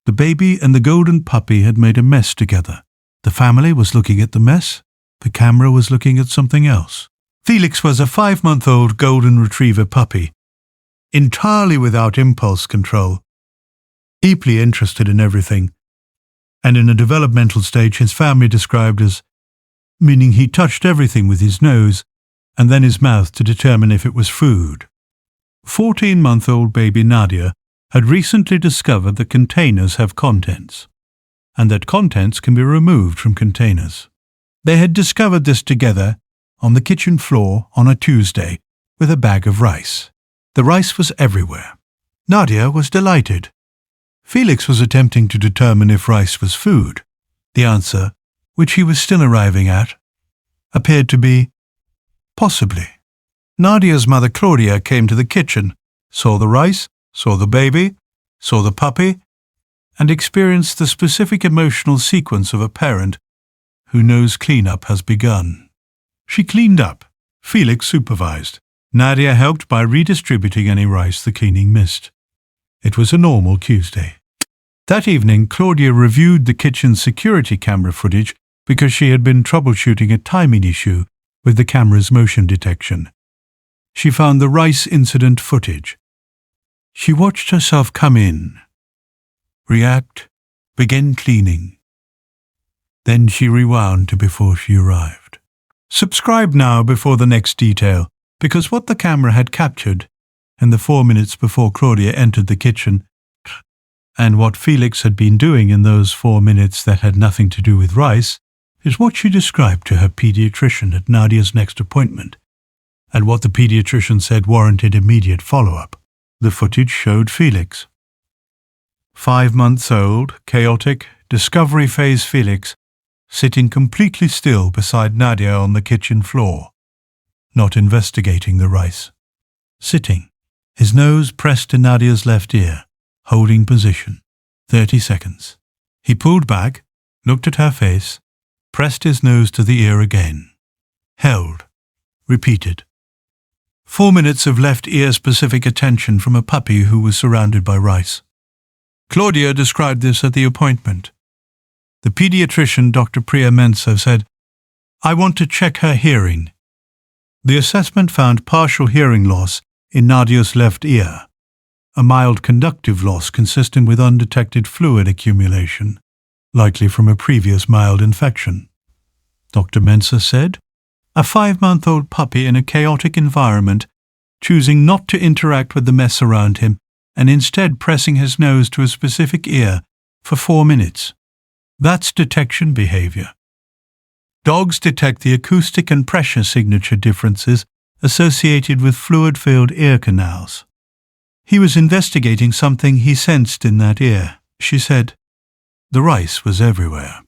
The baby and the golden puppy had made a mess together. The family was looking at the mess. The camera was looking at something else. Felix was a 5-month-old golden retriever puppy, entirely without impulse control, deeply interested in everything, and in a developmental stage his family described as meaning he touched everything with his nose and then his mouth to determine if it was food. 14-month-old baby Nadia had recently discovered that containers have contents, and that contents can be removed from containers. They had discovered this together on the kitchen floor on a Tuesday with a bag of rice. The rice was everywhere. Nadia was delighted. Felix was attempting to determine if rice was food. The answer, which he was still arriving at, appeared to be possibly. Nadia's mother Claudia came to the kitchen, saw the rice, saw the baby, saw the puppy, and experienced the specific emotional sequence of a parent who knows cleanup has begun. She cleaned up. Felix supervised. Nadia helped by redistributing any rice the cleaning missed. It was a normal Tuesday. That evening, Claudia reviewed the kitchen's security camera footage because she had been troubleshooting a timing issue with the camera's motion detection. She found the rice incident footage. She watched herself come in, react, begin cleaning. Then she rewound to before she arrived. Subscribe now before the next detail, because what the camera had captured in the 4 minutes before Claudia entered the kitchen, and what Felix had been doing in those 4 minutes that had nothing to do with rice, is what she described to her pediatrician at Nadia's next appointment, and what the pediatrician said warranted immediate follow-up. The footage showed Felix. 5 months old, chaotic, discovery phase Felix, sitting completely still beside Nadia on the kitchen floor, not investigating the rice. Sitting, his nose pressed to Nadia's left ear, holding position. 30 seconds. He pulled back, looked at her face, pressed his nose to the ear again. Held. Repeated. 4 minutes of left ear-specific attention from a puppy who was surrounded by rice. Claudia described this at the appointment. The pediatrician, Dr. Mensah, said, "I want to check her hearing." The assessment found partial hearing loss in Nadia's left ear, a mild conductive loss consistent with undetected fluid accumulation, likely from a previous mild infection. Dr. Mensah said, "A 5-month-old puppy in a chaotic environment, choosing not to interact with the mess around him and instead pressing his nose to a specific ear for 4 minutes. That's detection behavior. Dogs detect the acoustic and pressure signature differences associated with fluid-filled ear canals. He was investigating something he sensed in that ear," she said. The rice was everywhere.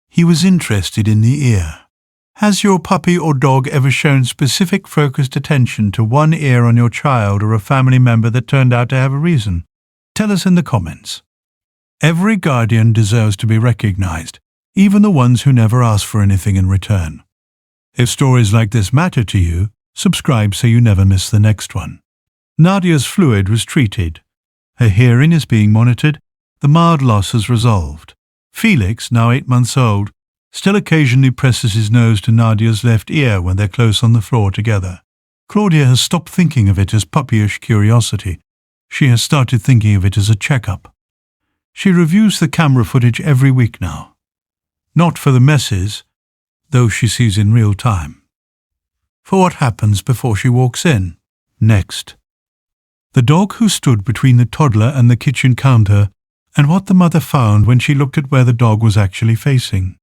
He was interested in the ear. Has your puppy or dog ever shown specific focused attention to one ear on your child or a family member that turned out to have a reason? Tell us in the comments. Every guardian deserves to be recognized, even the ones who never ask for anything in return. If stories like this matter to you, subscribe so you never miss the next one. Nadia's fluid was treated. Her hearing is being monitored. The mild loss is resolved. Felix, now 8 months old, still occasionally presses his nose to Nadia's left ear when they're close on the floor together. Claudia has stopped thinking of it as puppyish curiosity. She has started thinking of it as a checkup. She reviews the camera footage every week now. Not for the messes, those she sees in real time. For what happens before she walks in. Next. The dog who stood between the toddler and the kitchen counter, and what the mother found when she looked at where the dog was actually facing.